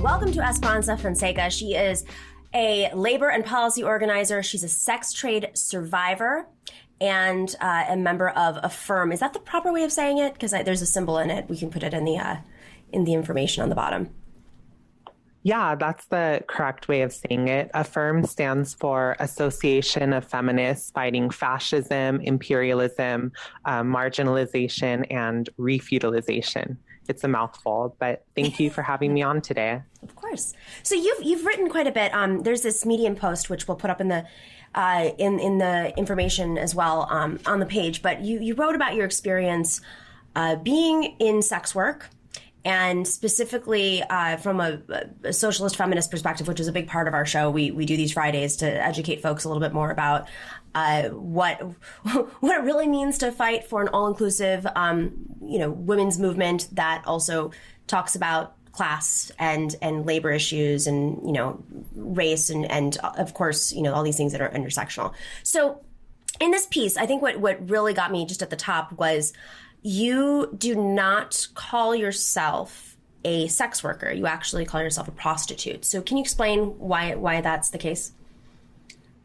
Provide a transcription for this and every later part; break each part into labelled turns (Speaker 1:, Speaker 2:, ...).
Speaker 1: Welcome to Esperanza Fonseca. She is a labor and policy organizer. She's a sex trade survivor and a member of a firm. Is that the proper way of saying it? Because there's a symbol in it. We can put it in the information on the bottom.
Speaker 2: Yeah, that's the correct way of saying it. AFFIRM stands for Association of Feminists Fighting Fascism, Imperialism, Marginalization, and Refeudalization. It's a mouthful, but thank you for having me on today.
Speaker 1: Of course. So you've written quite a bit. There's this Medium post which we'll put up in the information as well on the page. But you wrote about your experience being in sex work. And specifically from a socialist feminist perspective, which is a big part of our show, we do these Fridays to educate folks a little bit more about what it really means to fight for an all-inclusive, women's movement that also talks about class and labor issues and race and of course all these things that are intersectional. So in this piece, I think what really got me just at the top was, you do not call yourself a sex worker. You actually call yourself a prostitute. So can you explain why that's the case?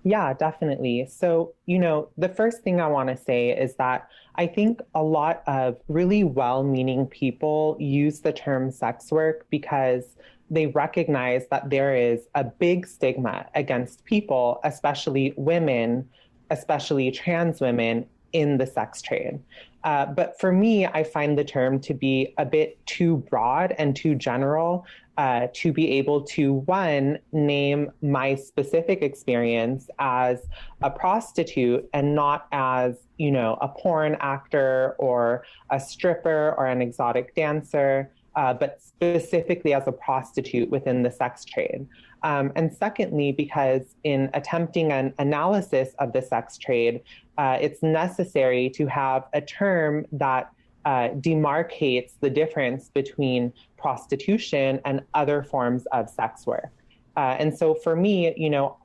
Speaker 2: Yeah, definitely. So, the first thing I want to say is that I think a lot of really well-meaning people use the term sex work because they recognize that there is a big stigma against people, especially women, especially trans women, in the sex trade. But for me, I find the term to be a bit too broad and too general to be able to, one, name my specific experience as a prostitute and not as, a porn actor or a stripper or an exotic dancer, but specifically as a prostitute within the sex trade. And secondly, because in attempting an analysis of the sex trade, it's necessary to have a term that demarcates the difference between prostitution and other forms of sex work. And so for me,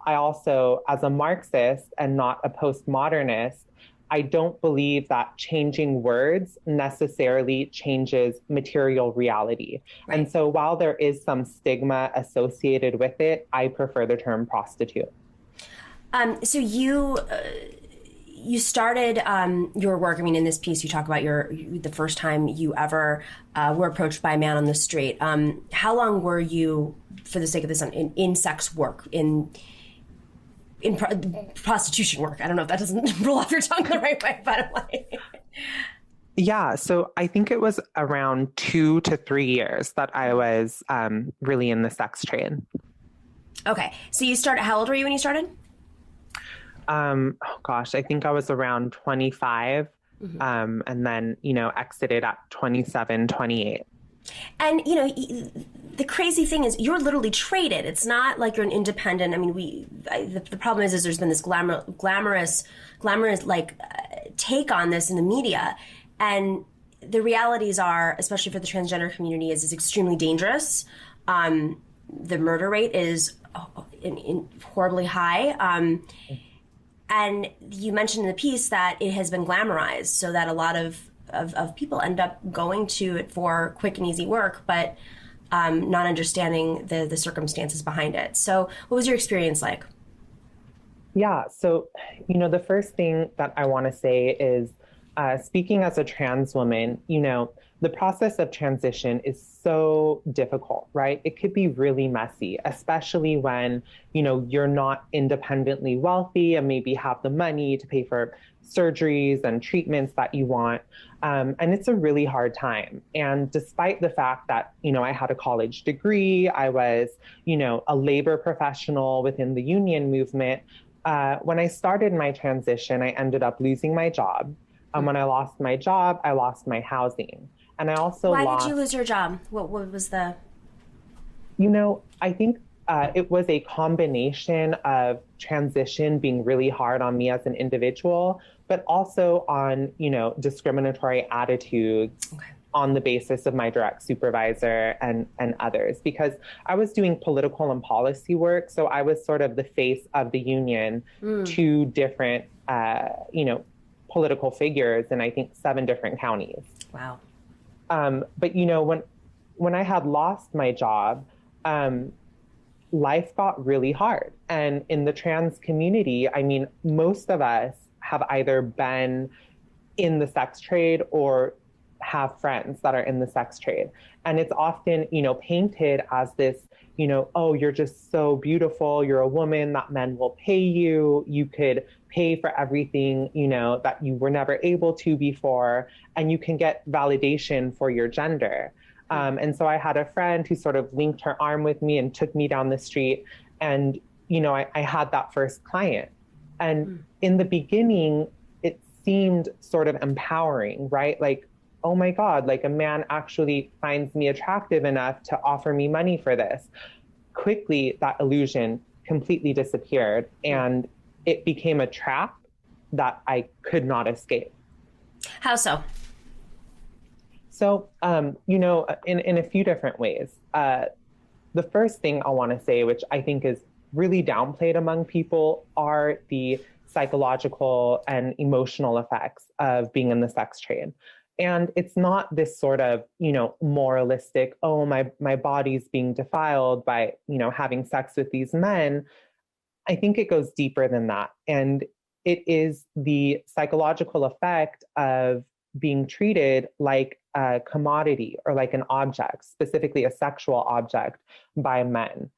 Speaker 2: I also, as a Marxist and not a postmodernist, I don't believe that changing words necessarily changes material reality. Right. And so while there is some stigma associated with it, I prefer the term prostitute.
Speaker 1: So you started your work. I mean, in this piece, you talk about the first time you ever were approached by a man on the street. How long were you, for the sake of this, in sex work, in prostitution work? I don't know if that doesn't roll off your tongue the right way, but I'm like...
Speaker 2: Yeah, so I think it was around 2 to 3 years that I was really in the sex trade. Okay,
Speaker 1: so you started, how old were you when you started?
Speaker 2: I think I was around 25, and then, exited at 27, 28.
Speaker 1: And, the crazy thing is you're literally traded. It's not like you're an independent. I mean, the problem is there's been this glamorous take on this in the media. And the realities are, especially for the transgender community, is extremely dangerous. The murder rate is horribly high. And you mentioned in the piece that it has been glamorized so that a lot of people end up going to it for quick and easy work, but not understanding the circumstances behind it. So what was your experience like?
Speaker 2: Yeah, so, the first thing that I want to say is, speaking as a trans woman, the process of transition is so difficult, right? It could be really messy, especially when, you're not independently wealthy and maybe have the money to pay for surgeries and treatments that you want. And it's a really hard time. And despite the fact that, I had a college degree, I was, a labor professional within the union movement, when I started my transition, I ended up losing my job. When I lost my job, I lost my housing. And I also
Speaker 1: Why did you lose your job? What was the...
Speaker 2: I think it was a combination of transition being really hard on me as an individual, but also on, discriminatory attitudes on the basis of my direct supervisor and others, because I was doing political and policy work. So I was sort of the face of the union to different, political figures in, I think, 7 different counties.
Speaker 1: Wow.
Speaker 2: But, when I had lost my job, life got really hard. And in the trans community, I mean, most of us have either been in the sex trade or have friends that are in the sex trade. And it's often, painted as this, oh, you're just so beautiful. You're a woman that men will pay you. You could pay for everything, that you were never able to before. And you can get validation for your gender. And so I had a friend who sort of linked her arm with me and took me down the street. And, I had that first client. And in the beginning, it seemed sort of empowering, right? Like, oh my God, like a man actually finds me attractive enough to offer me money for this. Quickly, that illusion completely disappeared and it became a trap that I could not escape.
Speaker 1: How so?
Speaker 2: So, in a few different ways. The first thing I want to say, which I think is really downplayed among people, are the psychological and emotional effects of being in the sex trade. And it's not this sort of, moralistic, oh, my body's being defiled by, having sex with these men. I think it goes deeper than that. And it is the psychological effect of being treated like a commodity or like an object, specifically a sexual object by men,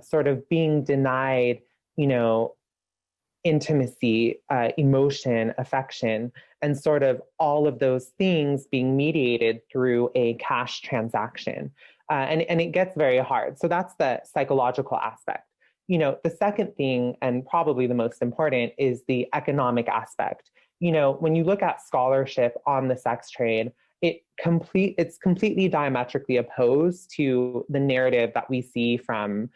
Speaker 2: sort of being denied, intimacy, emotion, affection, and sort of all of those things being mediated through a cash transaction. And it gets very hard. So that's the psychological aspect. The second thing, and probably the most important, is the economic aspect. When you look at scholarship on the sex trade, it's completely diametrically opposed to the narrative that we see from,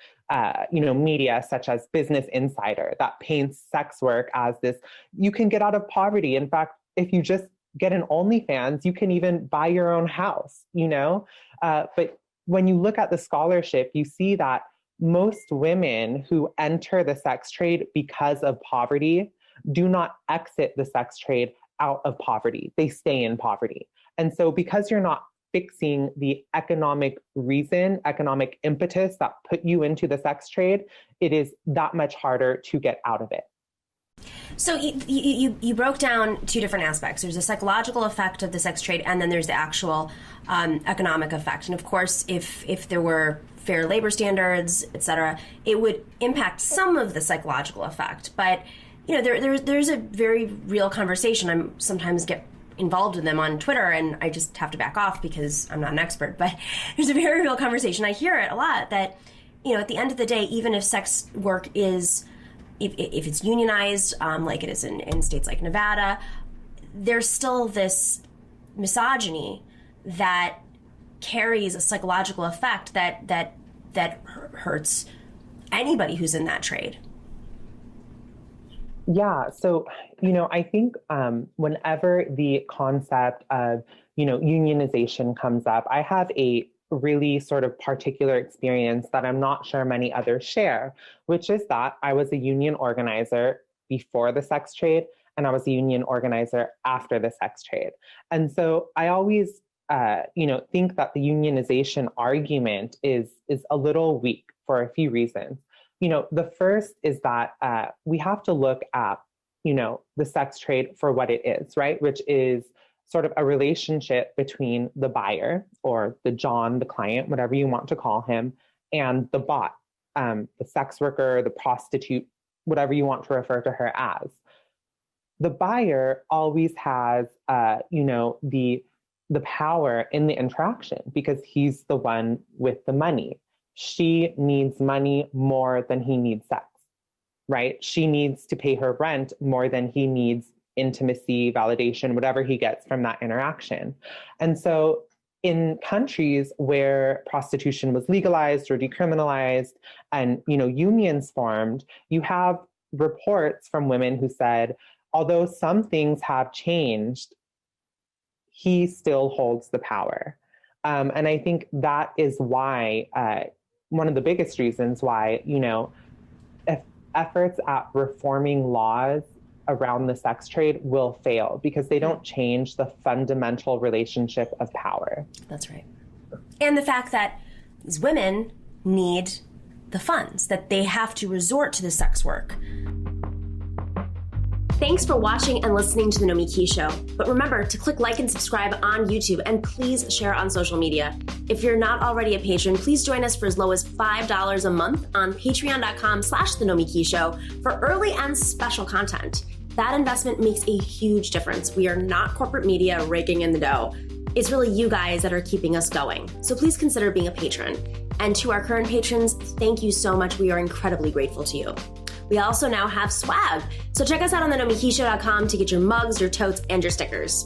Speaker 2: media such as Business Insider that paints sex work as this, you can get out of poverty. In fact, if you just get an OnlyFans, you can even buy your own house, but when you look at the scholarship, you see that most women who enter the sex trade because of poverty do not exit the sex trade out of poverty. They stay in poverty. And so because you're not fixing the economic reason, economic impetus that put you into the sex trade, it is that much harder to get out of it.
Speaker 1: So you broke down two different aspects. There's a psychological effect of the sex trade, and then there's the actual economic effect. And of course, if there were fair labor standards, et cetera, it would impact some of the psychological effect. But there's a very real conversation. I sometimes get involved in them on Twitter, and I just have to back off because I'm not an expert. But there's a very real conversation. I hear it a lot that at the end of the day, even if sex work is if it's unionized, like it is in states like Nevada, there's still this misogyny that carries a psychological effect that hurts anybody who's in that trade.
Speaker 2: Yeah. So, I think whenever the concept of, unionization comes up, I have a really sort of particular experience that I'm not sure many others share, which is that I was a union organizer before the sex trade and I was a union organizer after the sex trade. And so I always, think that the unionization argument is a little weak for a few reasons. The first is that we have to look at, the sex trade for what it is, right? Which is sort of a relationship between the buyer or the John, the client, whatever you want to call him, and the bot, the sex worker, the prostitute, whatever you want to refer to her as. The buyer always has, the power in the interaction because he's the one with the money. She needs money more than he needs sex, right? She needs to pay her rent more than he needs intimacy, validation, whatever he gets from that interaction. And so in countries where prostitution was legalized or decriminalized and, unions formed, you have reports from women who said, although some things have changed, he still holds the power. And I think that is why, one of the biggest reasons why, if efforts at reforming laws around the sex trade will fail because they don't change the fundamental relationship of power.
Speaker 1: That's right. And the fact that these women need the funds, that they have to resort to the sex work. Thanks for watching and listening to The Nomiki Show. But remember to click like and subscribe on YouTube, and please share on social media. If you're not already a patron, please join us for as low as $5 a month on patreon.com/The Nomiki Show for early and special content. That investment makes a huge difference. We are not corporate media raking in the dough. It's really you guys that are keeping us going. So please consider being a patron. And to our current patrons, thank you so much. We are incredibly grateful to you. We also now have swag. So check us out on thenomikishow.com to get your mugs, your totes, and your stickers.